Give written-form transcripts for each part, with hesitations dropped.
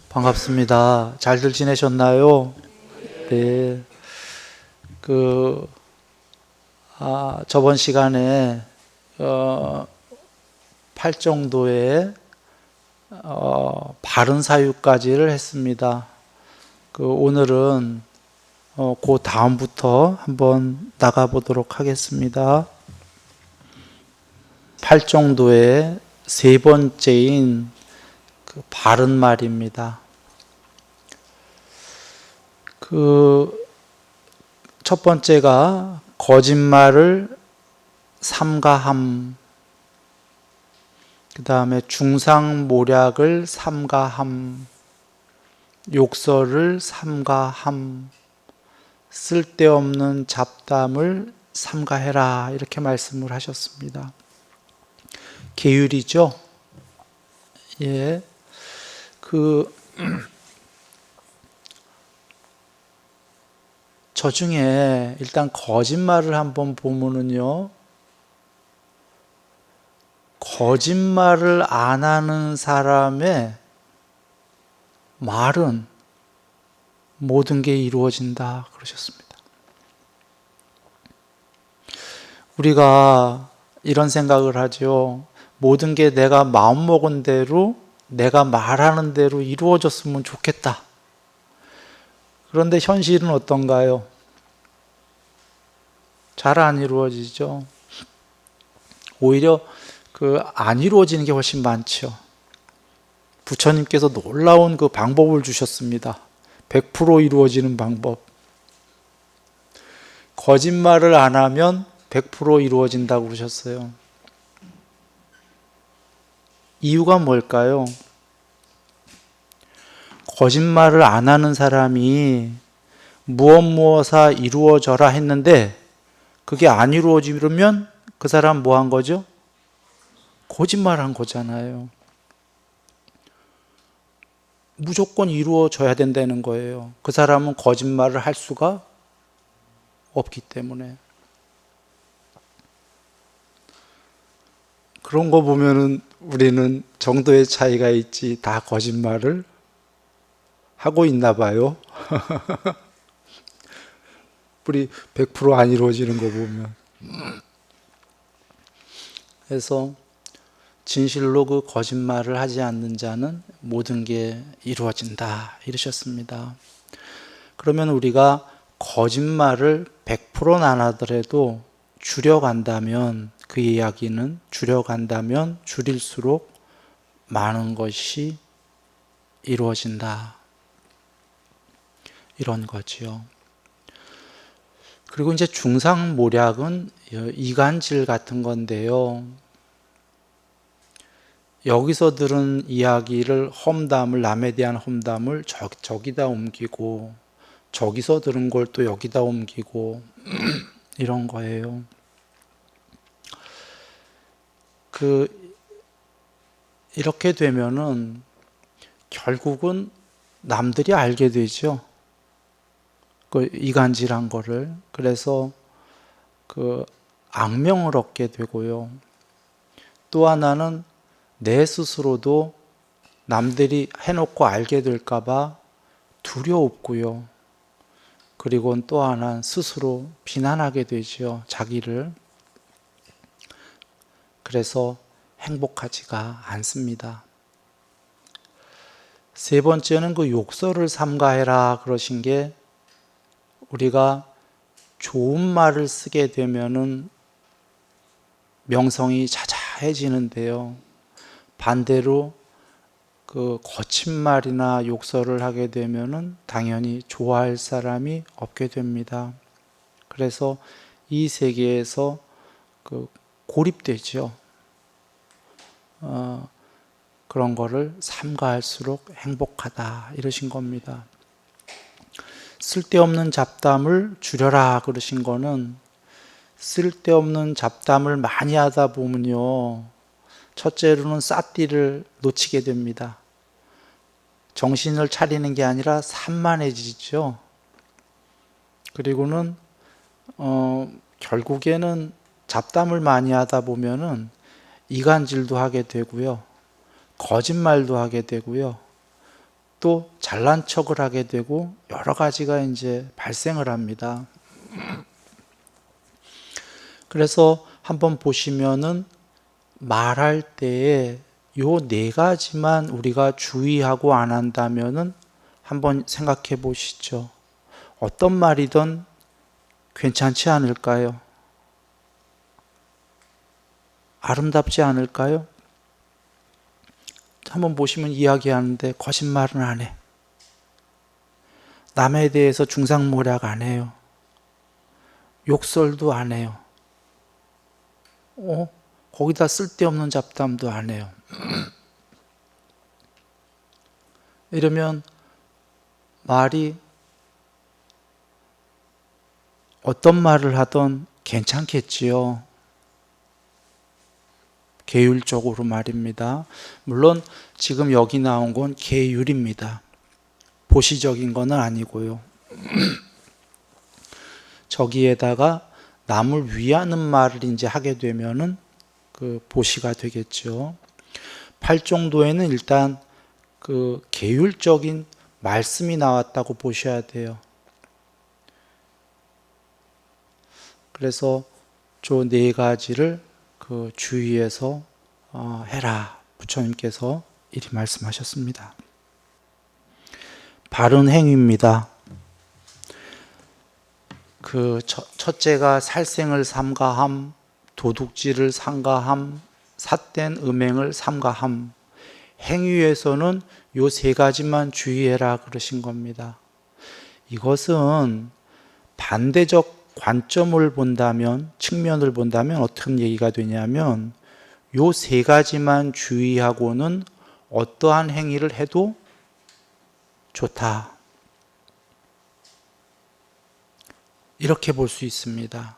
반갑습니다. 잘들 지내셨나요? 네. 저번 시간에 팔정도의 바른 사유까지를 했습니다. 오늘은 그 다음부터 한번 나가보도록 하겠습니다. 팔정도의 세 번째인 바른 말입니다. 첫 번째가 거짓말을 삼가함, 그 다음에 중상모략을 삼가함, 욕설을 삼가함, 쓸데없는 잡담을 삼가해라, 이렇게 말씀을 하셨습니다. 계율이죠? 예. 저 중에 일단 거짓말을 한번 보면은요, 거짓말을 안 하는 사람의 말은 모든 게 이루어진다 그러셨습니다. 우리가 이런 생각을 하죠. 모든 게 내가 마음먹은 대로, 내가 말하는 대로 이루어졌으면 좋겠다. 그런데 현실은 어떤가요? 잘 안 이루어지죠. 오히려 안 이루어지는 게 훨씬 많죠. 부처님께서 놀라운 방법을 주셨습니다. 100% 이루어지는 방법. 거짓말을 안 하면 100% 이루어진다고 그러셨어요. 이유가 뭘까요? 거짓말을 안 하는 사람이 무엇무엇아 이루어져라 했는데 그게 안 이루어지면 그 사람 뭐 한 거죠? 거짓말한 거잖아요. 무조건 이루어져야 된다는 거예요. 그 사람은 거짓말을 할 수가 없기 때문에. 그런 거 보면은 우리는 정도의 차이가 있지 다 거짓말을 하고 있나 봐요. 우리 100%안 이루어지는 거 보면. 그래서 진실로 거짓말을 하지 않는 자는 모든 게 이루어진다 이러셨습니다. 그러면 우리가 거짓말을 100%는 안 하더라도 줄여간다면, 그 이야기는 줄여간다면 줄일수록 많은 것이 이루어진다 이런 거지요. 그리고 이제 중상모략은 이간질 같은 건데요. 여기서 들은 이야기를, 험담을, 남에 대한 험담을 저기다 옮기고, 저기서 들은 걸 또 여기다 옮기고 이런 거예요. 이렇게 되면은 결국은 남들이 알게 되죠. 이간질한 거를. 그래서 악명을 얻게 되고요. 또 하나는 내 스스로도 남들이 해놓고 알게 될까봐 두려웠고요. 그리고 또 하나는 스스로 비난하게 되죠. 자기를. 그래서 행복하지가 않습니다. 세 번째는 욕설을 삼가해라 그러신 게, 우리가 좋은 말을 쓰게 되면은 명성이 자자해지는데요. 반대로 거친 말이나 욕설을 하게 되면은 당연히 좋아할 사람이 없게 됩니다. 그래서 이 세계에서 고립되죠. 그런 거를 삼가할수록 행복하다 이러신 겁니다. 쓸데없는 잡담을 줄여라 그러신 거는, 쓸데없는 잡담을 많이 하다 보면요, 첫째로는 쌌띠를 놓치게 됩니다. 정신을 차리는 게 아니라 산만해지죠. 그리고는 결국에는 잡담을 많이 하다 보면은 이간질도 하게 되고요. 거짓말도 하게 되고요. 또 잘난 척을 하게 되고 여러 가지가 이제 발생을 합니다. 그래서 한번 보시면은 말할 때에 요 네 가지만 우리가 주의하고 안 한다면은 한번 생각해 보시죠. 어떤 말이든 괜찮지 않을까요? 아름답지 않을까요? 한번 보시면 이야기하는데 거짓말은 안 해. 남에 대해서 중상모략 안 해요. 욕설도 안 해요. 거기다 쓸데없는 잡담도 안 해요. 이러면 말이 어떤 말을 하던 괜찮겠지요. 계율적으로 말입니다. 물론 지금 여기 나온 건 계율입니다. 보시적인 건 아니고요. 저기에다가 남을 위하는 말을 이제 하게 되면은 그 보시가 되겠죠. 8정도에는 일단 그 계율적인 말씀이 나왔다고 보셔야 돼요. 그래서 저 네 가지를 그 주의해서 해라. 부처님께서 이리 말씀하셨습니다. 바른 행위입니다. 그 첫째가 살생을 삼가함, 도둑질을 삼가함, 삿된 음행을 삼가함. 행위에서는 요 세 가지만 주의해라 그러신 겁니다. 이것은 반대적 관점을 본다면, 측면을 본다면 어떤 얘기가 되냐면 요 세 가지만 주의하고는 어떠한 행위를 해도 좋다. 이렇게 볼 수 있습니다.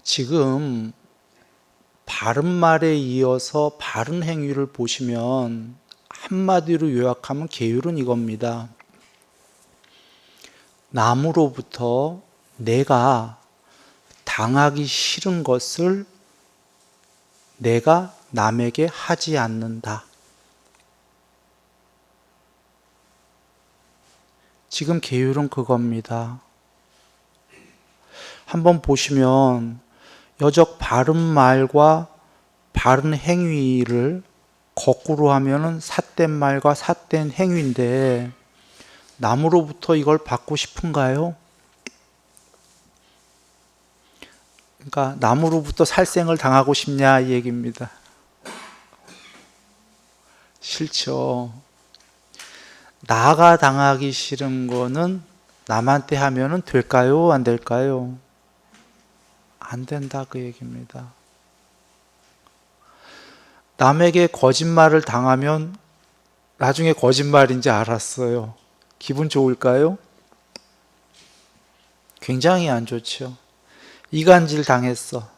지금 바른 말에 이어서 바른 행위를 보시면 한마디로 요약하면 계율은 이겁니다. 남으로부터 내가 당하기 싫은 것을 내가 남에게 하지 않는다. 지금 계율은 그겁니다. 한번 보시면 여적 바른 말과 바른 행위를 거꾸로 하면은 삿된 말과 삿된 행위인데 남으로부터 이걸 받고 싶은가요? 그러니까 남으로부터 살생을 당하고 싶냐 이 얘기입니다. 싫죠. 나가 당하기 싫은 거는 남한테 하면은 될까요? 안 될까요? 안 된다 그 얘기입니다. 남에게 거짓말을 당하면 나중에 거짓말인지 알았어요. 기분 좋을까요? 굉장히 안 좋죠. 이간질 당했어.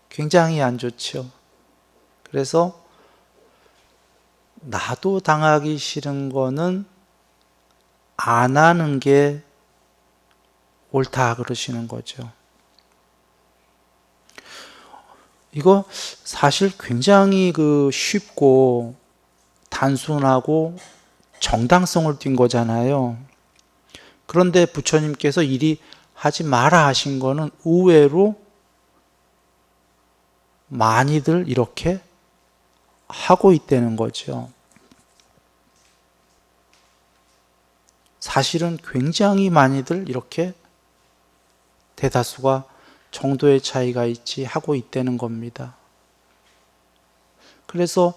굉장히 안 좋죠. 그래서 나도 당하기 싫은 거는 안 하는 게 옳다 그러시는 거죠. 이거 사실 굉장히 그 쉽고 단순하고 정당성을 띈 거잖아요. 그런데 부처님께서 이리 하지 마라 하신 거는 의외로 많이들 이렇게 하고 있다는 거죠. 사실은 굉장히 많이들 이렇게 대다수가 정도의 차이가 있지 하고 있다는 겁니다. 그래서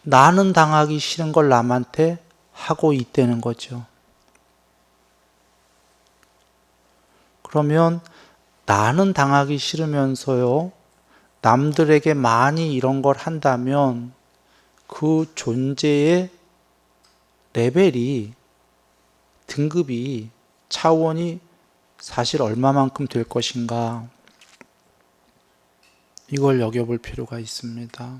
나는 당하기 싫은 걸 남한테 하고 있다는 거죠. 그러면 나는 당하기 싫으면서요, 남들에게 많이 이런 걸 한다면 그 존재의 레벨이, 등급이, 차원이 사실 얼마만큼 될 것인가, 이걸 여겨볼 필요가 있습니다.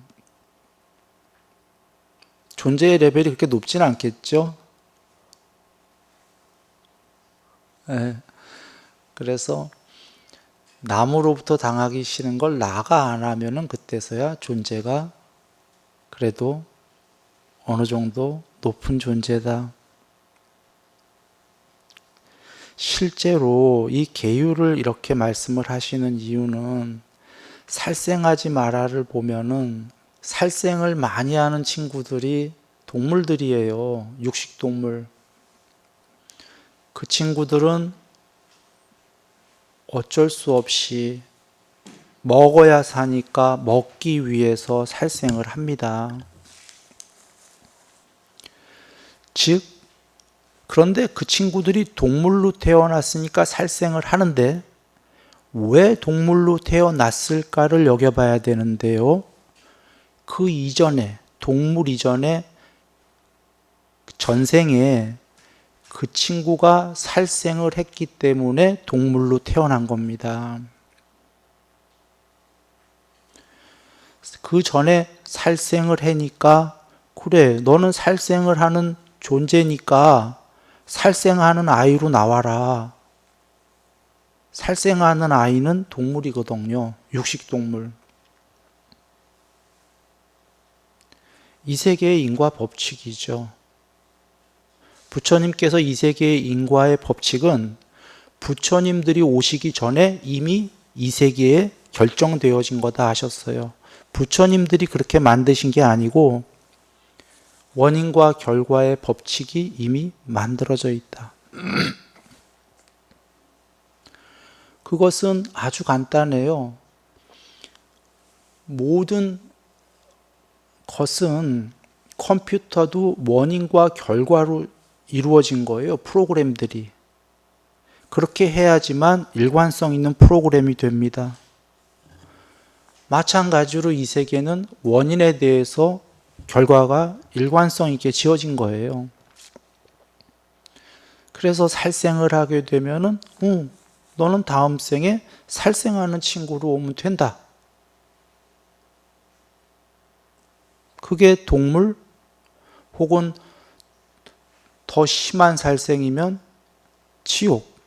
존재의 레벨이 그렇게 높지는 않겠죠? 예. 그래서 남으로부터 당하기 싫은 걸 나가 안 하면은 그때서야 존재가 그래도 어느 정도 높은 존재다. 실제로 이 계율을 이렇게 말씀을 하시는 이유는 살생하지 마라를 보면은 살생을 많이 하는 친구들이 동물들이에요. 육식동물. 그 친구들은 어쩔 수 없이 먹어야 사니까 먹기 위해서 살생을 합니다. 즉, 그런데 그 친구들이 동물로 태어났으니까 살생을 하는데 왜 동물로 태어났을까를 여겨봐야 되는데요. 그 이전에, 동물 이전에 전생에 그 친구가 살생을 했기 때문에 동물로 태어난 겁니다. 그 전에 살생을 하니까 그래, 너는 살생을 하는 존재니까 살생하는 아이로 나와라. 살생하는 아이는 동물이거든요. 육식동물. 이 세계의 인과 법칙이죠. 부처님께서 이 세계의 인과의 법칙은 부처님들이 오시기 전에 이미 이 세계에 결정되어진 거다 하셨어요. 부처님들이 그렇게 만드신 게 아니고 원인과 결과의 법칙이 이미 만들어져 있다. 그것은 아주 간단해요. 모든 것은 컴퓨터도 원인과 결과로 이루어진 거예요. 프로그램들이. 그렇게 해야지만 일관성 있는 프로그램이 됩니다. 마찬가지로 이 세계는 원인에 대해서 결과가 일관성 있게 지어진 거예요. 그래서 살생을 하게 되면은 너는 다음 생에 살생하는 친구로 오면 된다. 그게 동물 혹은 더 심한 살생이면 지옥.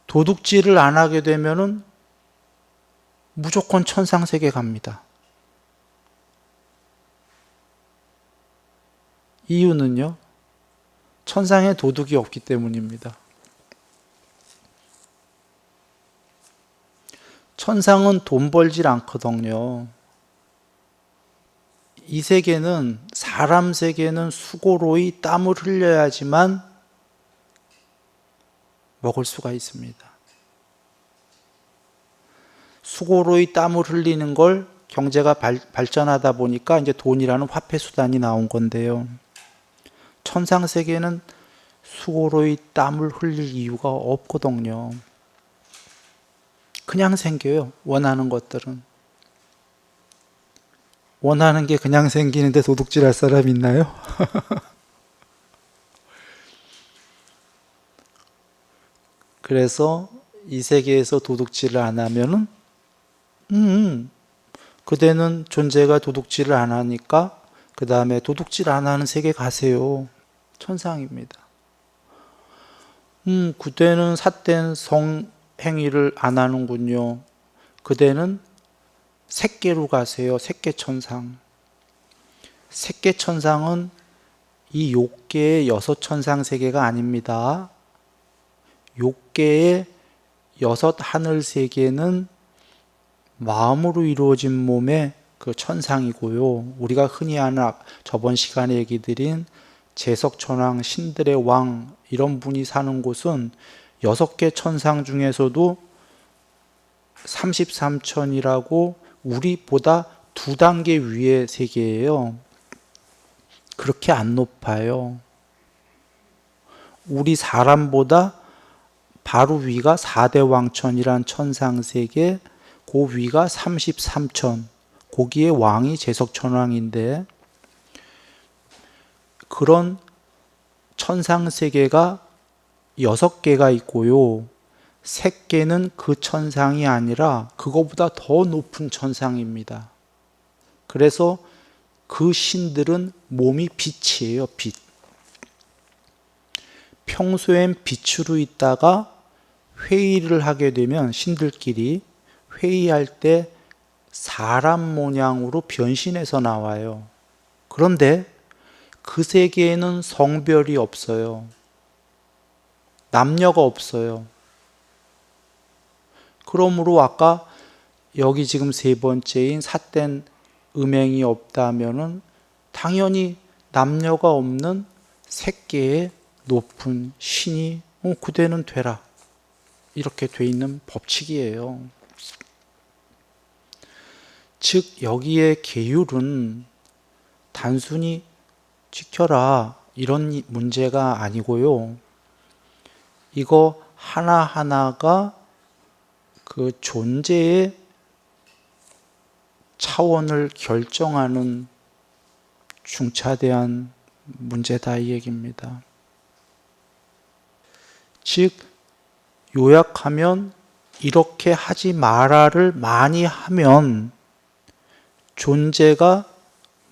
도둑질을 안 하게 되면은 무조건 천상세계 갑니다. 이유는요? 천상에 도둑이 없기 때문입니다. 천상은 돈 벌질 않거든요. 이 세계는, 사람 세계는 수고로이 땀을 흘려야지만 먹을 수가 있습니다. 수고로이 땀을 흘리는 걸 경제가 발전하다 보니까 이제 돈이라는 화폐 수단이 나온 건데요. 천상 세계는 수고로이 땀을 흘릴 이유가 없거든요. 그냥 생겨요. 원하는 것들은. 원하는 게 그냥 생기는데 도둑질 할 사람 있나요? 그래서 이 세계에서 도둑질을 안 하면은 그대는 존재가 도둑질을 안 하니까 그 다음에 도둑질 안 하는 세계 가세요. 천상입니다. 그대는 삿된 성행위를 안 하는군요. 그대는 색계로 가세요. 색계천상. 색계천상은 이 욕계의 여섯 천상 세계가 아닙니다. 욕계의 여섯 하늘 세계는 마음으로 이루어진 몸의 그 천상이고요. 우리가 흔히 아는 저번 시간에 얘기 드린 제석천왕, 신들의 왕 이런 분이 사는 곳은 여섯 개 천상 중에서도 33천이라고 우리보다 두 단계 위의 세계예요. 그렇게 안 높아요. 우리 사람보다 바로 위가 4대 왕천이란 천상세계, 그 위가 33천, 거기에 왕이 제석천왕인데 그런 천상세계가 6개가 있고요. 3개는 그 천상이 아니라 그거보다 더 높은 천상입니다. 그래서 그 신들은 몸이 빛이에요, 빛. 평소엔 빛으로 있다가 회의를 하게 되면 신들끼리 회의할 때 사람 모양으로 변신해서 나와요. 그런데 그 세계에는 성별이 없어요. 남녀가 없어요. 그러므로 아까 여기 지금 세 번째인 삿된 음행이 없다면은 당연히 남녀가 없는 색계의 높은 신이 그대는 되라. 이렇게 돼 있는 법칙이에요. 즉 여기에 계율은 단순히 지켜라 이런 문제가 아니고요. 이거 하나하나가 그 존재의 차원을 결정하는 중차대한 문제다 이 얘기입니다. 즉 요약하면 이렇게 하지 마라를 많이 하면 존재가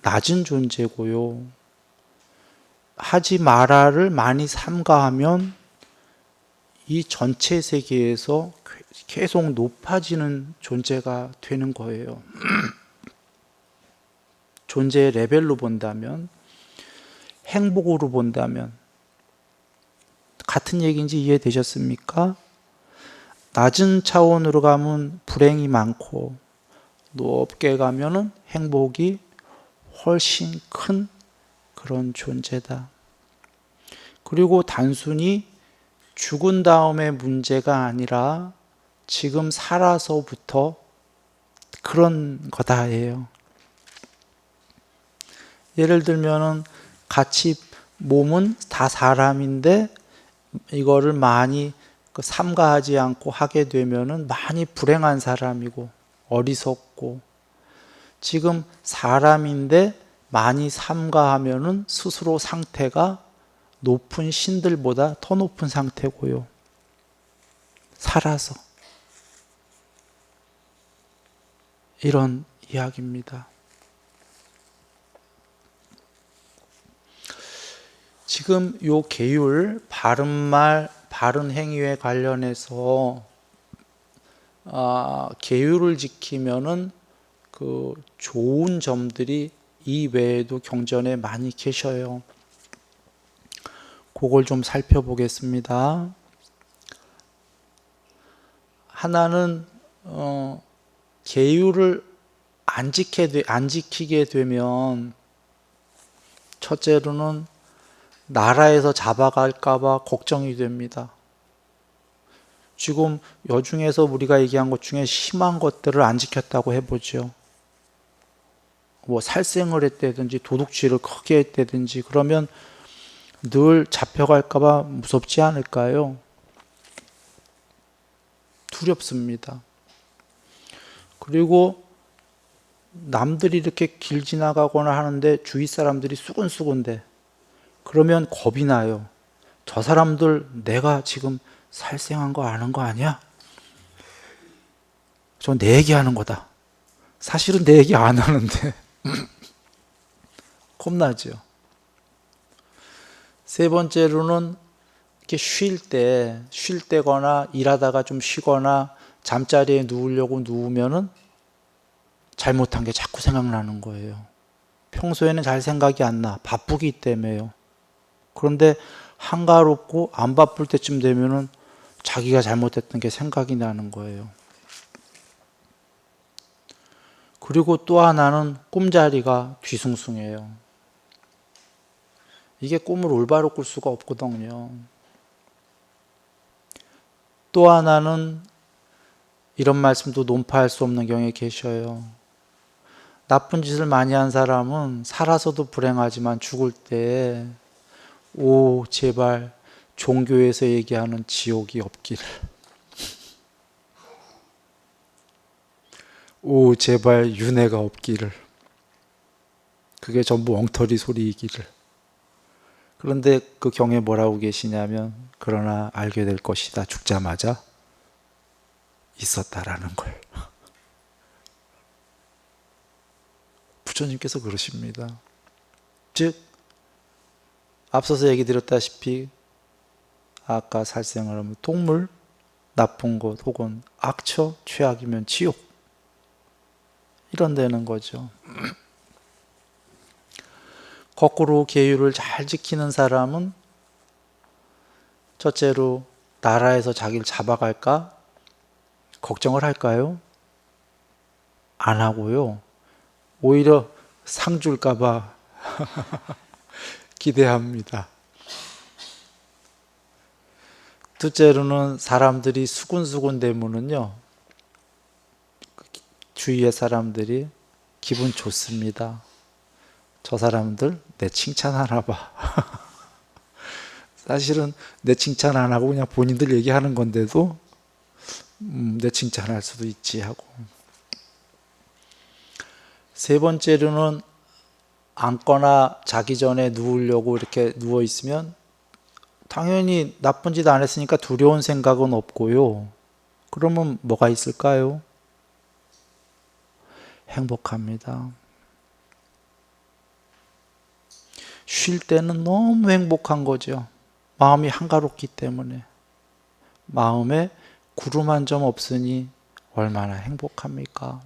낮은 존재고요. 하지 마라를 많이 삼가하면 이 전체 세계에서 계속 높아지는 존재가 되는 거예요. 존재의 레벨로 본다면, 행복으로 본다면 같은 얘기인지 이해되셨습니까? 낮은 차원으로 가면 불행이 많고 높게 가면은 행복이 훨씬 큰 그런 존재다. 그리고 단순히 죽은 다음의 문제가 아니라 지금 살아서부터 그런 거다예요. 예를 들면은 같이 몸은 다 사람인데 이거를 많이 삼가하지 않고 하게 되면은 많이 불행한 사람이고 어리석고, 지금 사람인데 많이 삼가하면은 스스로 상태가 높은 신들보다 더 높은 상태고요. 살아서. 이런 이야기입니다. 지금 요 계율, 바른 말, 바른 행위에 관련해서 계율을 지키면은 그 좋은 점들이 이 외에도 경전에 많이 계셔요. 그걸 좀 살펴보겠습니다. 하나는 계율을 안 지키게 되면 첫째로는 나라에서 잡아갈까봐 걱정이 됩니다. 지금 여중에서 우리가 얘기한 것 중에 심한 것들을 안 지켰다고 해보죠. 뭐 살생을 했다든지 도둑질을 크게 했다든지 그러면 늘 잡혀갈까봐 무섭지 않을까요? 두렵습니다. 그리고 남들이 이렇게 길 지나가거나 하는데 주위 사람들이 수근수근대. 그러면 겁이 나요. 저 사람들 내가 지금 살생한 거 아는 거 아니야? 저 내 얘기하는 거다. 사실은 내 얘기 안 하는데 겁나죠. 세 번째로는 이렇게 쉴 때거나 일하다가 좀 쉬거나 잠자리에 누우려고 누우면은 잘못한 게 자꾸 생각나는 거예요. 평소에는 잘 생각이 안 나. 바쁘기 때문에요. 그런데 한가롭고 안 바쁠 때쯤 되면은 자기가 잘못했던 게 생각이 나는 거예요. 그리고 또 하나는 꿈자리가 뒤숭숭해요. 이게 꿈을 올바로 꿀 수가 없거든요. 또 하나는 이런 말씀도 논파할 수 없는 경우에 계셔요. 나쁜 짓을 많이 한 사람은 살아서도 불행하지만 죽을 때 제발 종교에서 얘기하는 지옥이 없기를. 제발 윤회가 없기를. 그게 전부 엉터리 소리이기를. 그런데 그 경에 뭐라고 계시냐면 그러나 알게 될 것이다. 죽자마자 있었다라는 걸. 부처님께서 그러십니다. 즉 앞서서 얘기 드렸다시피 아까 살생을 하면 동물, 나쁜 곳 혹은 악처, 최악이면 지옥, 이런 데는 거죠. 거꾸로 계율을 잘 지키는 사람은 첫째로 나라에서 자기를 잡아갈까 걱정을 할까요? 안 하고요. 오히려 상 줄까 봐 기대합니다. 둘째로는 사람들이 수군수군 대면은요, 주위의 사람들이 기분 좋습니다. 저 사람들 내 칭찬하나 봐. 사실은 내 칭찬 안 하고 그냥 본인들 얘기하는 건데도 내 칭찬할 수도 있지 하고. 세 번째로는 앉거나 자기 전에 누우려고 이렇게 누워 있으면 당연히 나쁜 짓 안 했으니까 두려운 생각은 없고요. 그러면 뭐가 있을까요? 행복합니다. 쉴 때는 너무 행복한 거죠. 마음이 한가롭기 때문에. 마음에 구름 한 점 없으니 얼마나 행복합니까?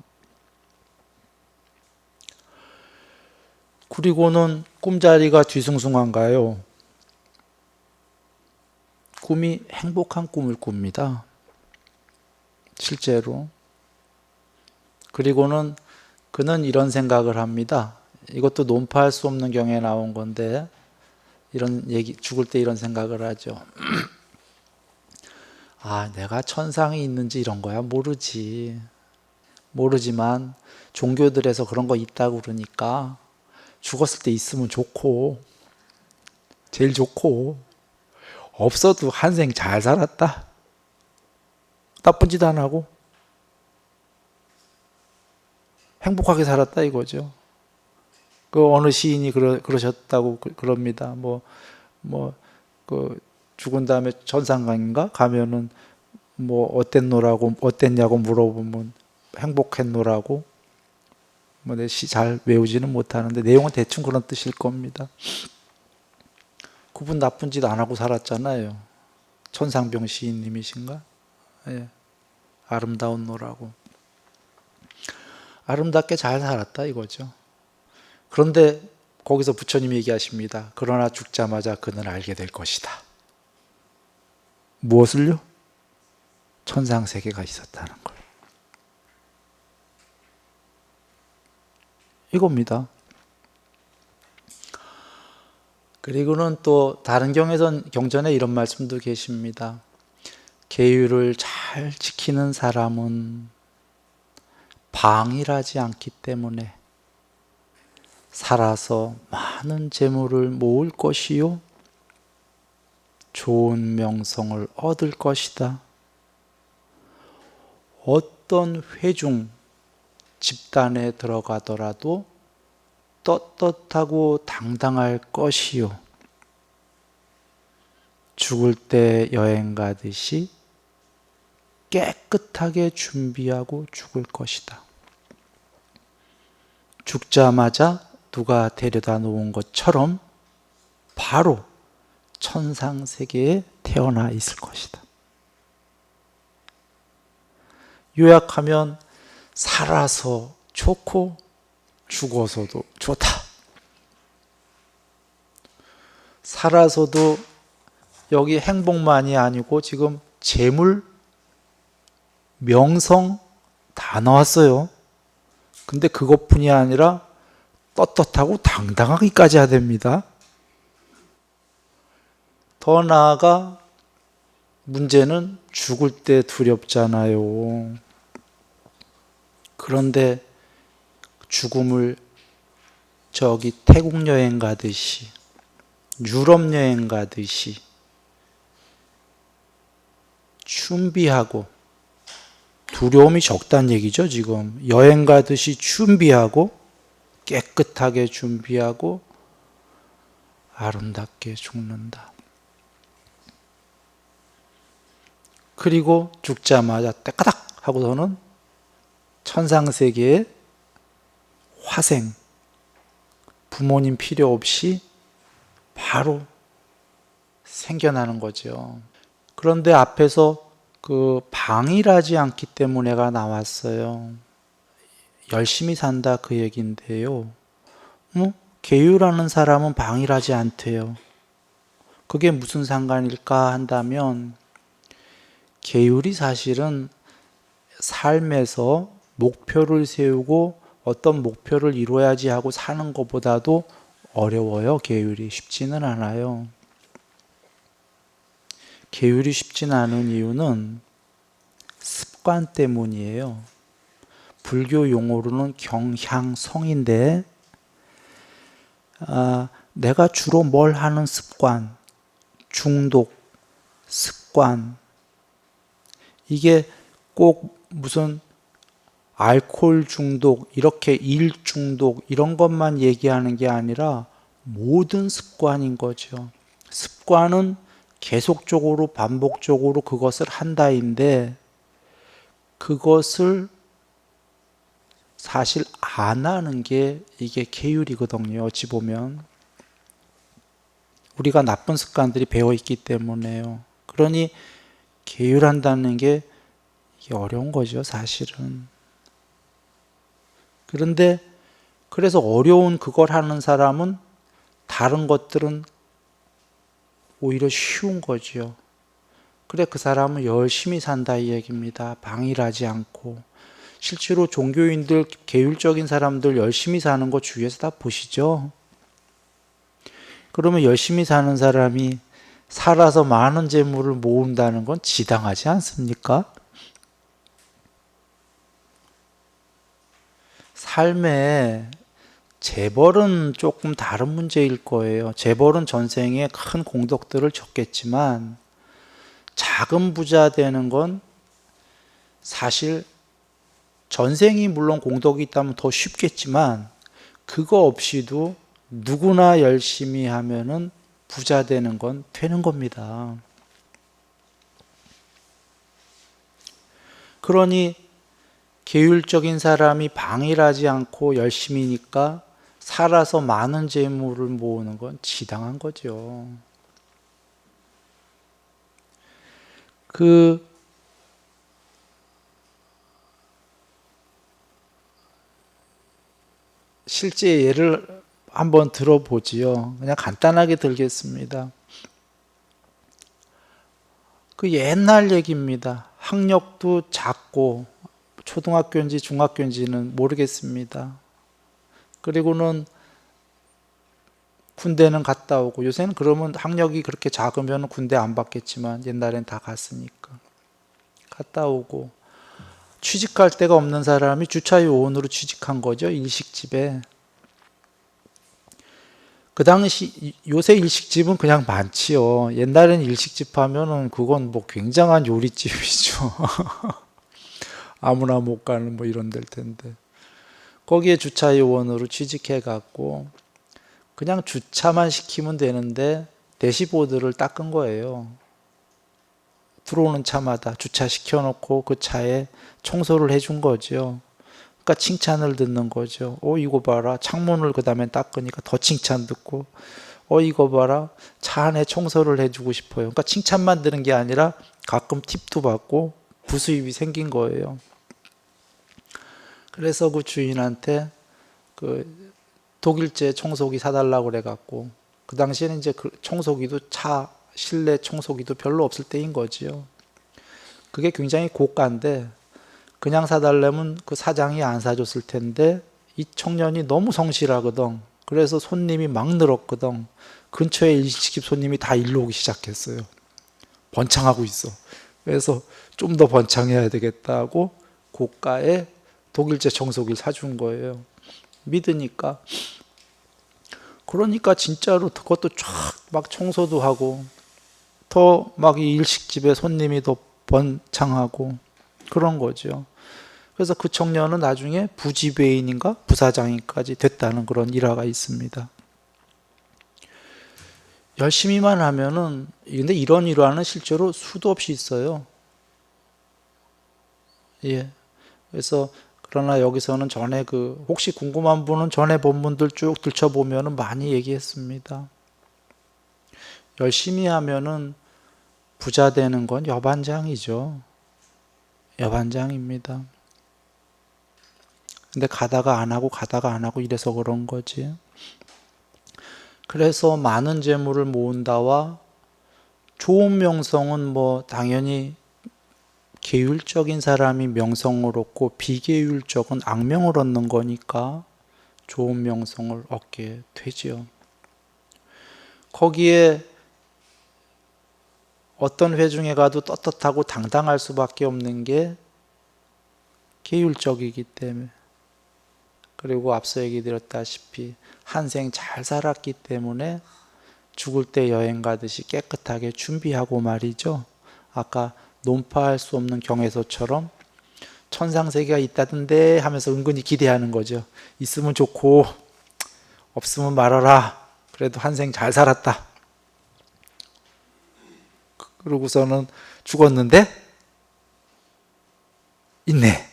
그리고는 꿈자리가 뒤숭숭한가요? 꿈이 행복한 꿈을 꿉니다. 실제로. 그리고는 그는 이런 생각을 합니다. 이것도 논파할 수 없는 경에 나온 건데, 이런 얘기, 죽을 때 이런 생각을 하죠. 아, 내가 천상이 있는지 이런 거야 모르지. 모르지만 종교들에서 그런 거 있다고 그러니까 죽었을 때 있으면 좋고, 제일 좋고, 없어도 한 생 잘 살았다. 나쁜 짓 안 하고 행복하게 살았다 이거죠. 그 어느 시인이 그러셨다고 그럽니다. 그 죽은 다음에 천상강인가 가면은 뭐 어땠노라고 어땠냐고 물어보면 행복했노라고. 뭐 내 시 잘 외우지는 못하는데 내용은 대충 그런 뜻일 겁니다. 그분 나쁜 짓 안 하고 살았잖아요. 천상병 시인님이신가? 예. 아름다운 노라고. 아름답게 잘 살았다 이거죠. 그런데 거기서 부처님이 얘기하십니다. 그러나 죽자마자 그는 알게 될 것이다. 무엇을요? 천상세계가 있었다는 걸. 이겁니다. 그리고는 또 다른 경전에 이런 말씀도 계십니다. 계율을 잘 지키는 사람은 방일하지 않기 때문에 살아서 많은 재물을 모을 것이요 좋은 명성을 얻을 것이다. 어떤 회중 집단에 들어가더라도 떳떳하고 당당할 것이요 죽을 때 여행 가듯이 깨끗하게 준비하고 죽을 것이다. 죽자마자 누가 데려다 놓은 것처럼 바로 천상세계에 태어나 있을 것이다. 요약하면 살아서 좋고 죽어서도 좋다. 살아서도 여기 행복만이 아니고 지금 재물, 명성 다 나왔어요. 근데 그것뿐이 아니라 떳떳하고 당당하기까지 해야 됩니다. 더 나아가 문제는 죽을 때 두렵잖아요. 그런데 죽음을 저기 태국 여행 가듯이 유럽 여행 가듯이 준비하고 두려움이 적다는 얘기죠. 지금 여행 가듯이 준비하고 깨끗하게 준비하고 아름답게 죽는다. 그리고 죽자마자 따까닥 하고서는 천상세계의 화생, 부모님 필요 없이 바로 생겨나는 거죠. 그런데 앞에서 그 방일하지 않기 때문에가 나왔어요. 열심히 산다 그 얘기인데요. 계율하는 사람은 방일하지 않대요. 그게 무슨 상관일까 한다면 계율이 사실은 삶에서 목표를 세우고 어떤 목표를 이루어야지 하고 사는 것보다도 어려워요. 계율이 쉽지는 않아요. 계율이 쉽지는 않은 이유는 습관 때문이에요. 불교 용어로는 경향성인데 내가 주로 뭘 하는 습관, 중독, 습관 이게 꼭 무슨 알코올 중독, 이렇게 일 중독 이런 것만 얘기하는 게 아니라 모든 습관인 거죠. 습관은 계속적으로 반복적으로 그것을 한다인데 그것을 사실 안 하는 게 이게 계율이거든요. 어찌 보면 우리가 나쁜 습관들이 배어 있기 때문에요. 그러니 계율한다는 게 이게 어려운 거죠, 사실은. 그런데 그래서 어려운 그걸 하는 사람은 다른 것들은 오히려 쉬운 거죠. 그래 그 사람은 열심히 산다 이 얘기입니다. 방일하지 않고. 실제로 종교인들, 계율적인 사람들 열심히 사는 거 주위에서 다 보시죠. 그러면 열심히 사는 사람이 살아서 많은 재물을 모은다는 건 지당하지 않습니까? 삶에 재벌은 조금 다른 문제일 거예요. 재벌은 전생에 큰 공덕들을 졌겠지만 작은 부자 되는 건 사실 전생이 물론 공덕이 있다면 더 쉽겠지만 그거 없이도 누구나 열심히 하면은 부자 되는 건 되는 겁니다. 그러니 계율적인 사람이 방일하지 않고 열심히니까 살아서 많은 재물을 모으는 건 지당한 거죠. 실제 예를 한번 들어보지요. 그냥 간단하게 들겠습니다. 그 옛날 얘기입니다. 학력도 작고 초등학교인지 중학교인지는 모르겠습니다. 그리고는 군대는 갔다 오고 요새는 그러면 학력이 그렇게 작으면 군대 안 받겠지만 옛날엔 다 갔으니까 갔다 오고 취직할 데가 없는 사람이 주차 요원으로 취직한 거죠. 일식집에. 그 당시 요새 일식집은 그냥 많지요. 옛날엔 일식집 하면은 그건 뭐 굉장한 요리집이죠. 아무나 못 가는 뭐 이런 데일 텐데. 거기에 주차 요원으로 취직해 갖고 그냥 주차만 시키면 되는데 대시보드를 닦은 거예요. 들어오는 차마다 주차 시켜놓고 그 차에 청소를 해준 거죠. 그러니까 칭찬을 듣는 거죠. 이거 봐라. 창문을 그 다음에 닦으니까 더 칭찬 듣고 이거 봐라. 차 안에 청소를 해주고 싶어요. 그러니까 칭찬만 드는 게 아니라 가끔 팁도 받고 부수입이 생긴 거예요. 그래서 그 주인한테 그 독일제 청소기 사달라고 그래갖고 그 당시에는 이제 그 청소기도 차 실내 청소기도 별로 없을 때인 거지요. 그게 굉장히 고가인데 그냥 사달라면 그 사장이 안 사줬을 텐데 이 청년이 너무 성실하거든. 그래서 손님이 막 늘었거든. 근처에 일식집 손님이 다 일로 오기 시작했어요. 번창하고 있어. 그래서 좀 더 번창해야 되겠다고 고가의 독일제 청소기를 사준 거예요. 믿으니까. 그러니까 진짜로 그것도 쫙 막 청소도 하고 더 막 이 일식집에 손님이 더 번창하고 그런 거죠. 그래서 그 청년은 나중에 부지배인인가 부사장인까지 됐다는 그런 일화가 있습니다. 열심히만 하면은 근데 이런 일화는 실제로 수도 없이 있어요. 예. 그래서 그러나 여기서는 전에 혹시 궁금한 분은 전에 본문들 쭉 들춰보면은 많이 얘기했습니다. 열심히 하면은 부자 되는 건 여반장이죠. 여반장입니다. 근데 가다가 안 하고 이래서 그런 거지. 그래서 많은 재물을 모은다와 좋은 명성은 뭐 당연히 계율적인 사람이 명성을 얻고 비계율적은 악명을 얻는 거니까 좋은 명성을 얻게 되지요. 거기에 어떤 회중에 가도 떳떳하고 당당할 수밖에 없는 게 계율적이기 때문에, 그리고 앞서 얘기 드렸다시피 한 생 잘 살았기 때문에 죽을 때 여행 가듯이 깨끗하게 준비하고 말이죠. 아까 논파할 수 없는 경에서처럼 천상세계가 있다던데 하면서 은근히 기대하는 거죠. 있으면 좋고 없으면 말아라. 그래도 한 생 잘 살았다. 그러고서는 죽었는데 있네.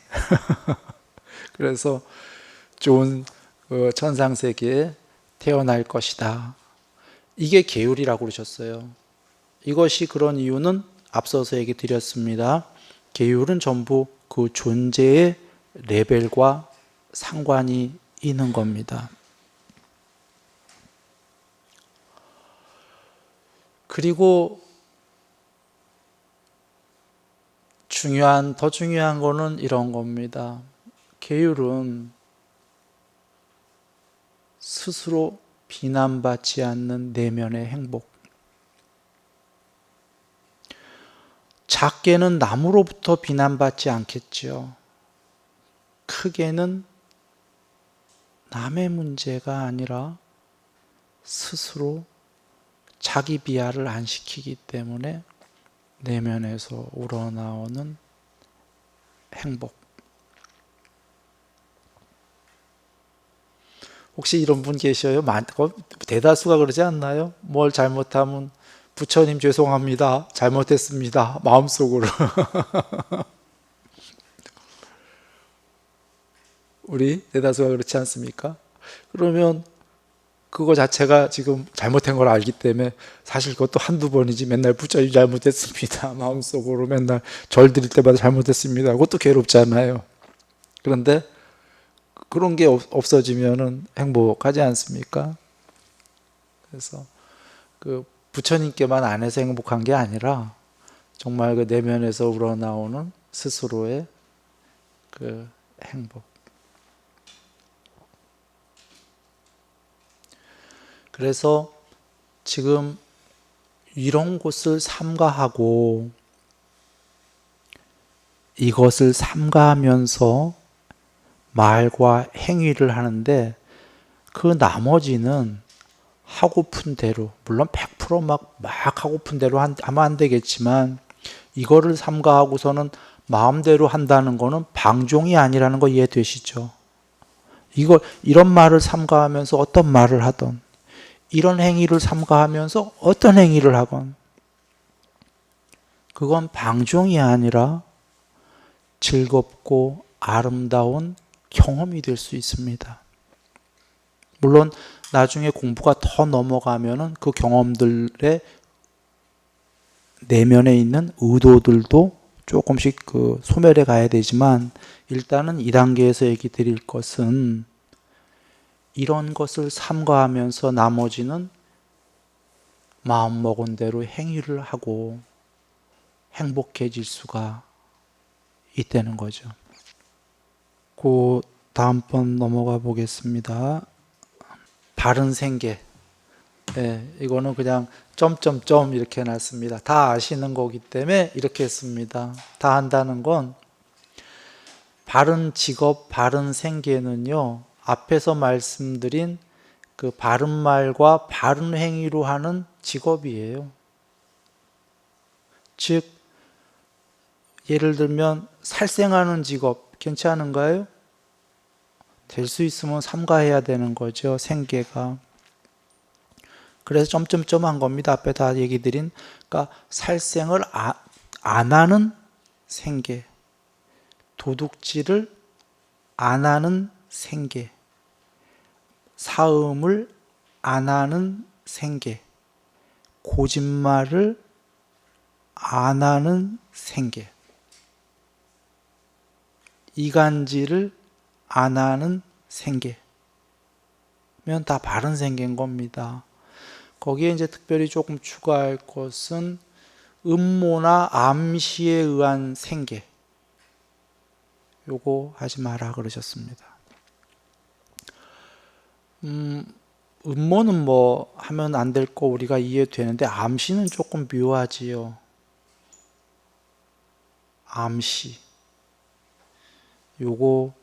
그래서 좋은 천상세계에 태어날 것이다. 이게 계율이라고 그러셨어요. 이것이 그런 이유는 앞서서 얘기 드렸습니다. 계율은 전부 그 존재의 레벨과 상관이 있는 겁니다. 그리고 더 중요한 거는 이런 겁니다. 계율은 스스로 비난받지 않는 내면의 행복. 작게는 남으로부터 비난받지 않겠지요. 크게는 남의 문제가 아니라 스스로 자기 비하를 안 시키기 때문에 내면에서 우러나오는 행복. 혹시 이런 분 계셔요? 대다수가 그러지 않나요? 뭘 잘못하면 부처님 죄송합니다. 잘못했습니다. 마음속으로. 우리 대다수가 그렇지 않습니까? 그러면 그거 자체가 지금 잘못한 걸 알기 때문에 사실 그것도 한두 번이지 맨날 부처님 잘못했습니다. 마음속으로 맨날 절 드릴 때마다 잘못했습니다. 그것도 괴롭잖아요. 그런데 그런 게 없어지면은 행복하지 않습니까? 그래서 그 부처님께만 안 해서 행복한 게 아니라 정말 그 내면에서 우러나오는 스스로의 그 행복. 그래서 지금 이런 곳을 삼가하고 이것을 삼가하면서 말과 행위를 하는데 그 나머지는 하고픈 대로, 물론 100% 막 하고픈 대로 하면 안 되겠지만 이거를 삼가하고서는 마음대로 한다는 거는 방종이 아니라는 거 이해되시죠? 이런 말을 삼가하면서 어떤 말을 하던, 이런 행위를 삼가하면서 어떤 행위를 하건, 그건 방종이 아니라 즐겁고 아름다운 경험이 될 수 있습니다. 물론 나중에 공부가 더 넘어가면은 그 경험들의 내면에 있는 의도들도 조금씩 소멸해 가야 되지만, 일단은 이 단계에서 얘기 드릴 것은 이런 것을 삼가하면서 나머지는 마음먹은 대로 행위를 하고 행복해질 수가 있다는 거죠. 그 다음번 넘어가 보겠습니다. 바른 생계. 네, 이거는 그냥 점점점 이렇게 해놨습니다. 다 아시는 거기 때문에 이렇게 했습니다. 다 한다는 건 바른 직업, 바른 생계는요, 앞에서 말씀드린 그 바른 말과 바른 행위로 하는 직업이에요. 즉, 예를 들면 살생하는 직업 괜찮은가요? 될 수 있으면 삼가해야 되는 거죠, 생계가. 그래서 점점점 한 겁니다. 앞에 다 얘기 드린. 그러니까 살생을 안 하는 생계, 도둑질을 안 하는 생계, 사음을 안 하는 생계, 거짓말을 안 하는 생계. 이간질을 안 하는 생계면 다 바른 생계인 겁니다. 거기에 이제 특별히 조금 추가할 것은 음모나 암시에 의한 생계. 요거 하지 마라 그러셨습니다. 음모는 뭐 하면 안 될 거 우리가 이해되는데 암시는 조금 묘하지요. 암시. 요거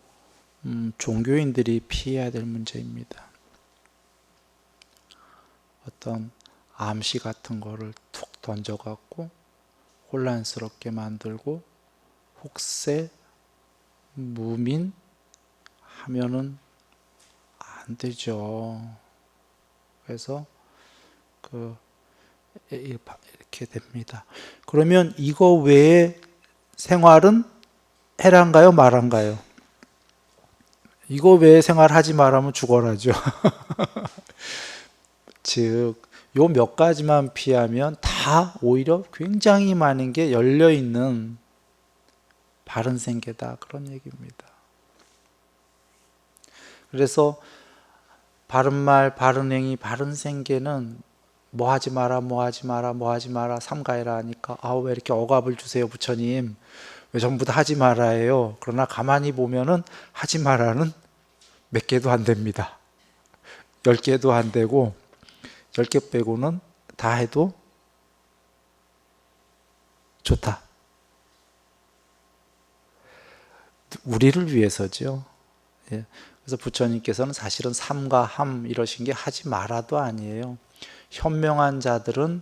종교인들이 피해야 될 문제입니다. 어떤 암시 같은 거를 툭 던져갖고 혼란스럽게 만들고 혹세 무민 하면은 안 되죠. 그래서 이렇게 됩니다. 그러면 이거 외에 생활은 해란가요, 말한가요? 이거 외에 생활하지 말라면 죽어라죠. 즉, 요 몇 가지만 피하면 다 오히려 굉장히 많은 게 열려 있는 바른 생계다 그런 얘기입니다. 그래서 바른 말, 바른 행위, 바른 생계는 뭐 하지 마라, 뭐 하지 마라, 뭐 하지 마라, 삼가해라 하니까 왜 이렇게 억압을 주세요, 부처님? 왜 전부 다 하지 마라 해요? 그러나 가만히 보면은 하지 마라는 몇 개도 안 됩니다. 10개도 안 되고 10개 빼고는 다 해도 좋다. 우리를 위해서죠. 예. 그래서 부처님께서는 사실은 삼가 함 이러신 게 하지 마라도 아니에요. 현명한 자들은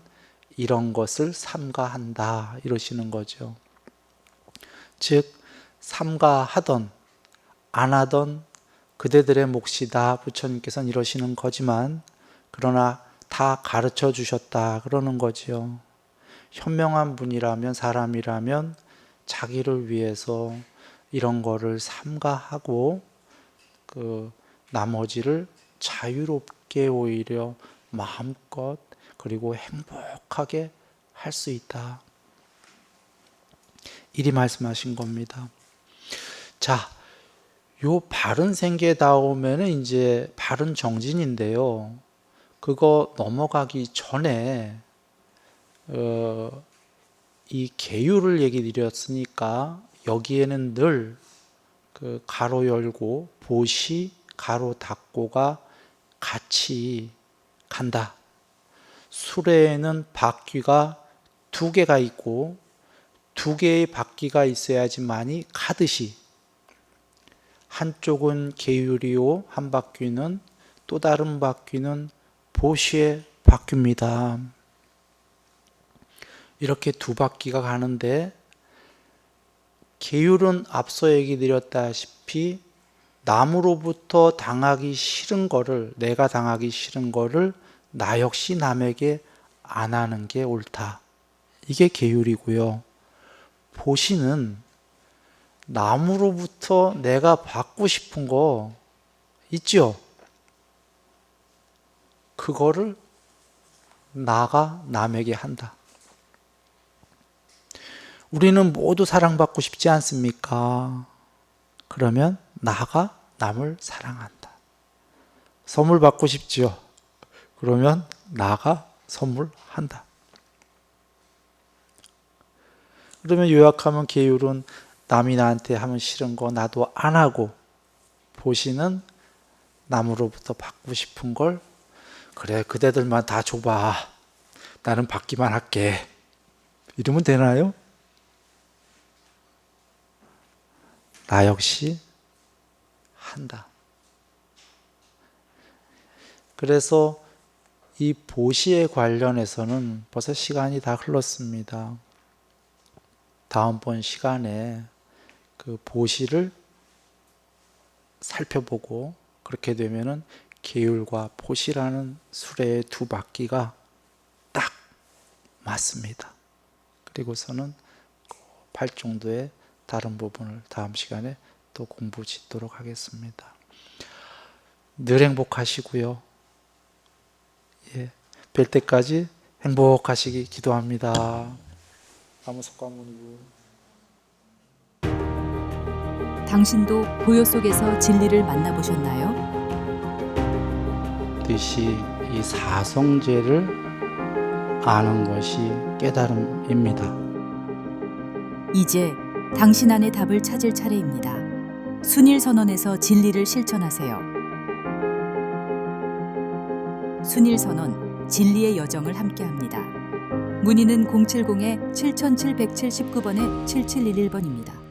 이런 것을 삼가한다 이러시는 거죠. 즉 삼가하던 안 하던 그대들의 몫이다 부처님께서는 이러시는 거지만 그러나 다 가르쳐 주셨다 그러는 거지요. 현명한 분이라면 사람이라면 자기를 위해서 이런 거를 삼가하고 나머지를 자유롭게 오히려 마음껏 그리고 행복하게 할 수 있다. 이리 말씀하신 겁니다. 자, 요 바른 생계다오면은 이제 바른 정진인데요. 그거 넘어가기 전에 이 계율을 얘기 드렸으니까 여기에는 늘 가로 열고 보시 가로 닫고가 같이 간다. 수레에는 바퀴가 2개가 있고 2개의 바퀴가 있어야지만이 가듯이 한쪽은 계율이요 한 바퀴는 또 다른 바퀴는 보시의 바퀴입니다. 이렇게 2바퀴가 가는데 계율은 앞서 얘기 드렸다시피 남으로부터 당하기 싫은 거를 내가 당하기 싫은 거를 나 역시 남에게 안 하는 게 옳다. 이게 계율이고요. 보시는 남으로부터 내가 받고 싶은 거 있죠? 그거를 나가 남에게 한다. 우리는 모두 사랑받고 싶지 않습니까? 그러면 나가 남을 사랑한다. 선물 받고 싶지요? 그러면 나가 선물한다. 그러면 요약하면 계율은 남이 나한테 하면 싫은 거 나도 안 하고 보시는 남으로부터 받고 싶은 걸 그래 그대들만 다 줘봐. 나는 받기만 할게. 이러면 되나요? 나 역시 한다. 그래서 이 보시에 관련해서는 벌써 시간이 다 흘렀습니다. 다음번 시간에 그 보시를 살펴보고 그렇게 되면은 계율과 보시라는 수레의 2바퀴가 딱 맞습니다. 그리고서는 8정도의 다른 부분을 다음 시간에 또 공부 짓도록 하겠습니다. 늘 행복하시고요. 예, 뵐 때까지 행복하시기 기도합니다. 가무석가모니고. 당신도 고요 속에서 진리를 만나보셨나요? 뜻이 이 사성제를 아는 것이 깨달음입니다. 이제 당신 안의 답을 찾을 차례입니다. 순일선언에서 진리를 실천하세요. 순일선언, 진리의 여정을 함께합니다. 문의는 070-7779번에 7711번입니다.